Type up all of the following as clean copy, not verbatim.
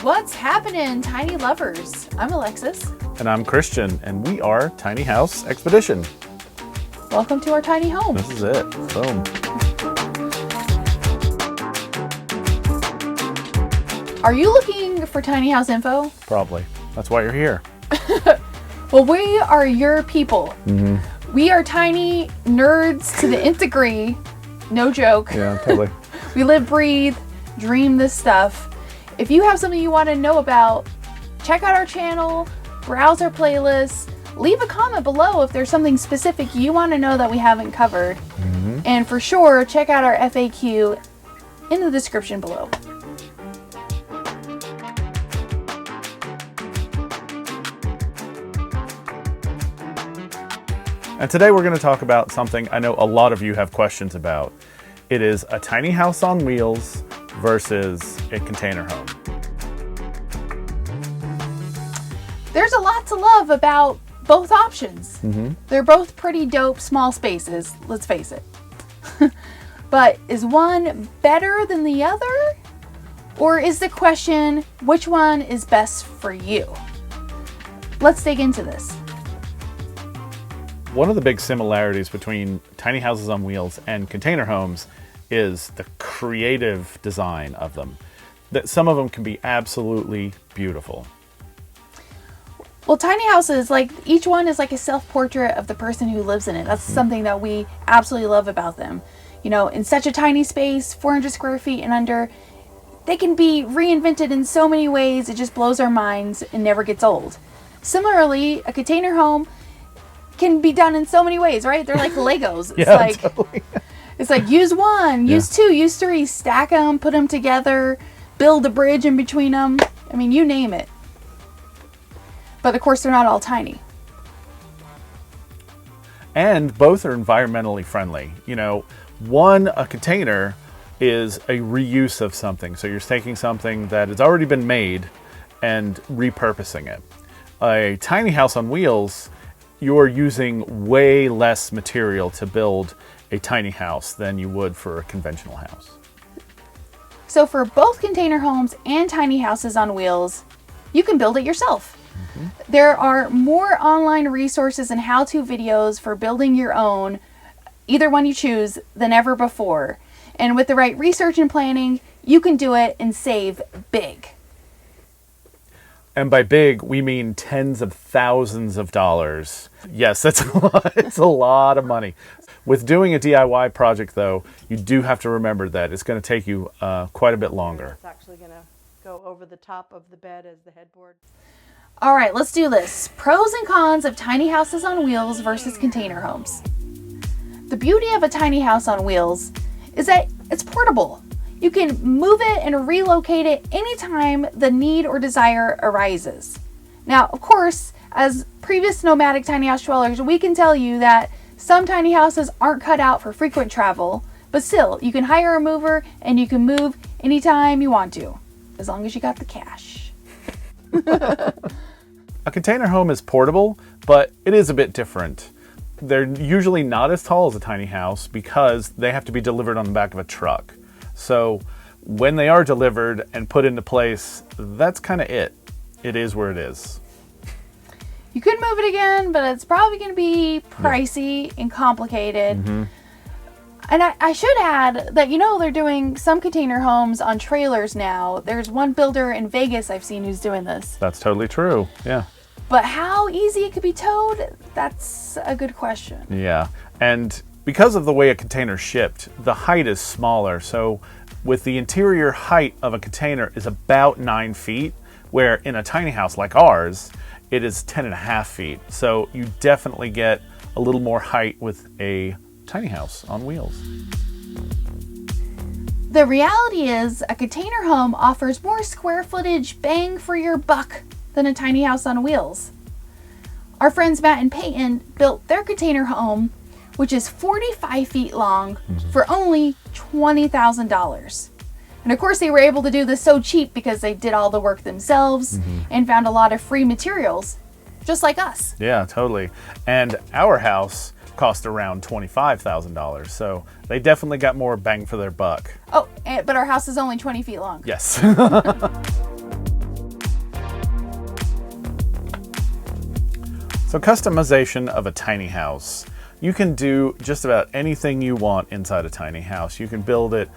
What's happening, tiny lovers? I'm Alexis. And I'm Christian, and we are Tiny House Expedition. Welcome to our tiny home. This is it. Boom. Are you looking for tiny house info? Probably. That's why you're here. Well, we are your people. Mm-hmm. We are tiny nerds to the nth degree. No joke. Yeah, totally. We live, breathe, dream this stuff. If you have something you want to know about, check out our channel, browse our playlists, leave a comment below if there's something specific you want to know that we haven't covered. Mm-hmm. And for sure, check out our FAQ in the description below. And today we're going to talk about something I know a lot of you have questions about. It is a tiny house on wheels versus a container home. There's a lot to love about both options. Mm-hmm. They're both pretty dope small spaces, let's face it. But is one better than the other? Or is the question, which one is best for you? Let's dig into this. One of the big similarities between tiny houses on wheels and container homes is the creative design of them. That some of them can be absolutely beautiful. Well, tiny houses, like each one is like a self-portrait of the person who lives in it. That's something that we absolutely love about them. You know, in such a tiny space, 400 square feet and under, they can be reinvented in so many ways. It just blows our minds and never gets old. Similarly, a container home can be done in so many ways, right? They're like Legos. It's Yeah, like totally. It's like use one, use two, use three, stack them, put them together, build a bridge in between them. I mean, you name it. But of course, they're not all tiny. And both are environmentally friendly. You know, a container is a reuse of something. So you're taking something that has already been made and repurposing it. A tiny house on wheels, you're using way less material to build a tiny house than you would for a conventional house. So for both container homes and tiny houses on wheels, you can build it yourself. Mm-hmm. There are more online resources and how-to videos for building your own, either one you choose, than ever before. And with the right research and planning, you can do it and save big. And by big, we mean tens of thousands of dollars. Yes, that's a lot. It's a lot of money. With doing a DIY project, though, you do have to remember that it's going to take you quite a bit longer. It's actually going to go over the top of the bed as the headboard. All right, let's do this. Pros and cons of tiny houses on wheels versus container homes. The beauty of a tiny house on wheels is that it's portable. You can move it and relocate it anytime the need or desire arises. Now, of course, as previous nomadic tiny house dwellers, we can tell you that some tiny houses aren't cut out for frequent travel, but still, you can hire a mover and you can move anytime you want to, as long as you got the cash. A container home is portable, but it is a bit different. They're usually not as tall as a tiny house because they have to be delivered on the back of a truck. So when they are delivered and put into place, that's kind of it. It is where it is. You could move it again, but it's probably going to be pricey and complicated. Mm-hmm. And I should add that, they're doing some container homes on trailers now. There's one builder in Vegas I've seen who's doing this. That's totally true. Yeah. But how easy it could be towed, that's a good question. Yeah. And because of the way a container's shipped, the height is smaller. So with the interior height of a container is about 9 feet, where in a tiny house like ours, it is 10.5 feet. So you definitely get a little more height with a tiny house on wheels. The reality is a container home offers more square footage bang for your buck than a tiny house on wheels. Our friends Matt and Peyton built their container home, which is 45 feet long, for only $20,000. And of course they were able to do this so cheap because they did all the work themselves and found a lot of free materials, just like us. Yeah, totally. And our house cost around $25,000, so they definitely got more bang for their buck. Oh, but our house is only 20 feet long. Yes. So customization of a tiny house. You can do just about anything you want inside a tiny house. You can build it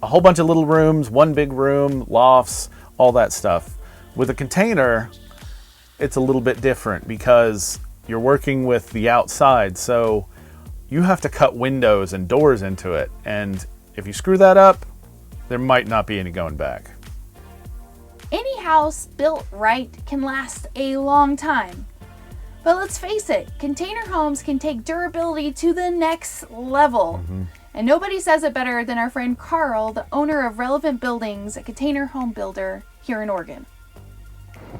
a whole bunch of little rooms, one big room, lofts, all that stuff. With a container, it's a little bit different because you're working with the outside. So you have to cut windows and doors into it. And if you screw that up, there might not be any going back. Any house built right can last a long time. But let's face it, container homes can take durability to the next level. And nobody says it better than our friend Carl, the owner of Relevant Buildings, a container home builder here in Oregon.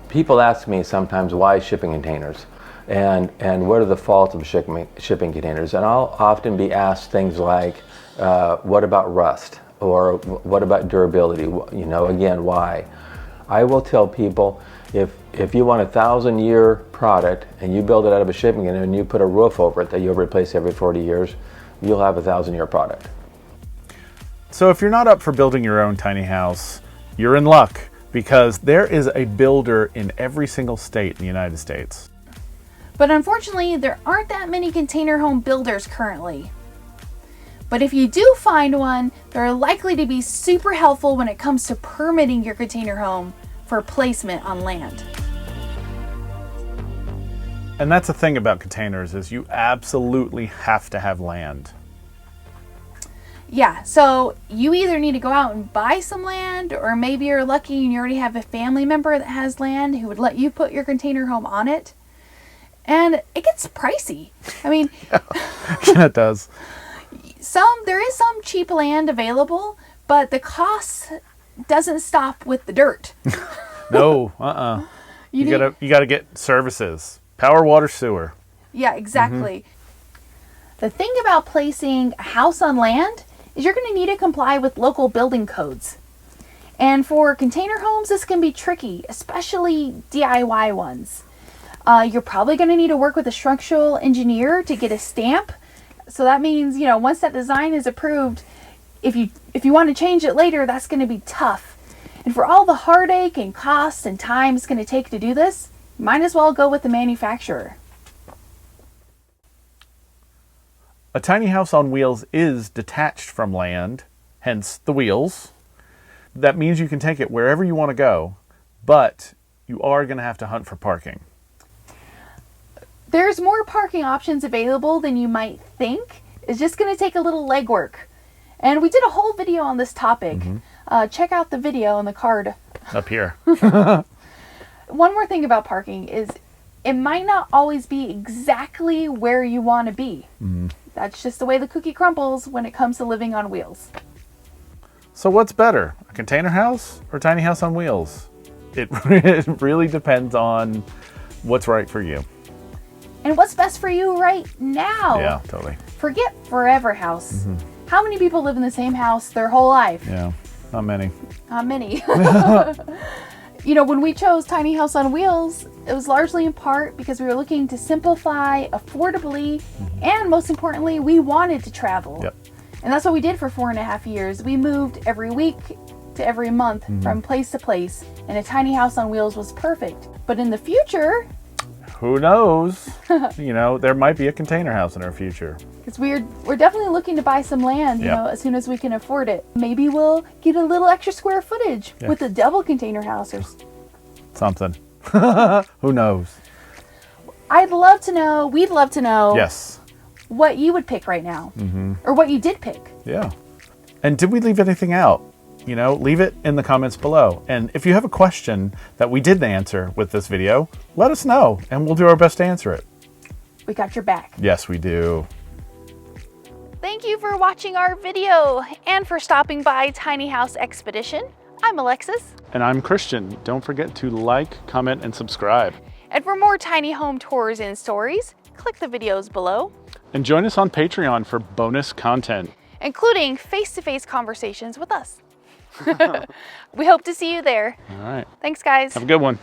People ask me sometimes why shipping containers and what are the faults of shipping containers. And I'll often be asked things like, what about rust? Or what about durability? You know, again, why? I will tell people, if you want a 1,000-year product and you build it out of a shipping container and you put a roof over it that you'll replace every 40 years, you'll have a 1,000-year product. So if you're not up for building your own tiny house, you're in luck because there is a builder in every single state in the United States. But unfortunately, there aren't that many container home builders currently. But if you do find one, they're likely to be super helpful when it comes to permitting your container home for placement on land. And that's the thing about containers is you absolutely have to have land. Yeah, so you either need to go out and buy some land, or maybe you're lucky and you already have a family member that has land who would let you put your container home on it. And it gets pricey. I mean, Yeah, it does. There is some cheap land available, but the cost doesn't stop with the dirt. No, You gotta get services. Power, water, sewer. Yeah, exactly. The thing about placing a house on land is you're going to need to comply with local building codes. And for container homes, this can be tricky, especially DIY ones. You're probably going to need to work with a structural engineer to get a stamp. So that means, you know, once that design is approved, if you want to change it later, that's going to be tough. And for all the heartache and cost and time it's going to take to do this, might as well go with the manufacturer. A tiny house on wheels is detached from land, hence the wheels. That means you can take it wherever you want to go, but you are going to have to hunt for parking. There's more parking options available than you might think. It's just going to take a little legwork. And we did a whole video on this topic. Check out the video on the card. Up here. One more thing about parking is it might not always be exactly where you want to be. That's just the way the cookie crumbles when it comes to living on wheels. So what's better, a container house or a tiny house on wheels? It really depends on what's right for you. And what's best for you right now. Yeah, totally. Forget forever house. How many people live in the same house their whole life? Yeah, not many. Not many. You know, when we chose Tiny House on Wheels, it was largely in part because we were looking to simplify affordably, and most importantly, we wanted to travel. Yep. And that's what we did for 4.5 years. We moved every week to every month from place to place, and a tiny house on wheels was perfect. But in the future, who knows? You know, there might be a container house in our future. because we're definitely looking to buy some land, you know, as soon as we can afford it. Maybe we'll get a little extra square footage with a double container house or something. Who knows? I'd love to know, we'd love to know Yes. what you would pick right now, or what you did pick. Yeah. And did we leave anything out? You know, leave it in the comments below. And if you have a question that we didn't answer with this video, let us know and we'll do our best to answer it. We got your back. Yes, we do. Thank you for watching our video and for stopping by Tiny House Expedition. I'm Alexis. And I'm Christian. Don't forget to like, comment, and subscribe. And for more tiny home tours and stories, click the videos below. And join us on Patreon for bonus content, including face-to-face conversations with us. We hope to see you there. All right. Thanks, guys. Have a good one.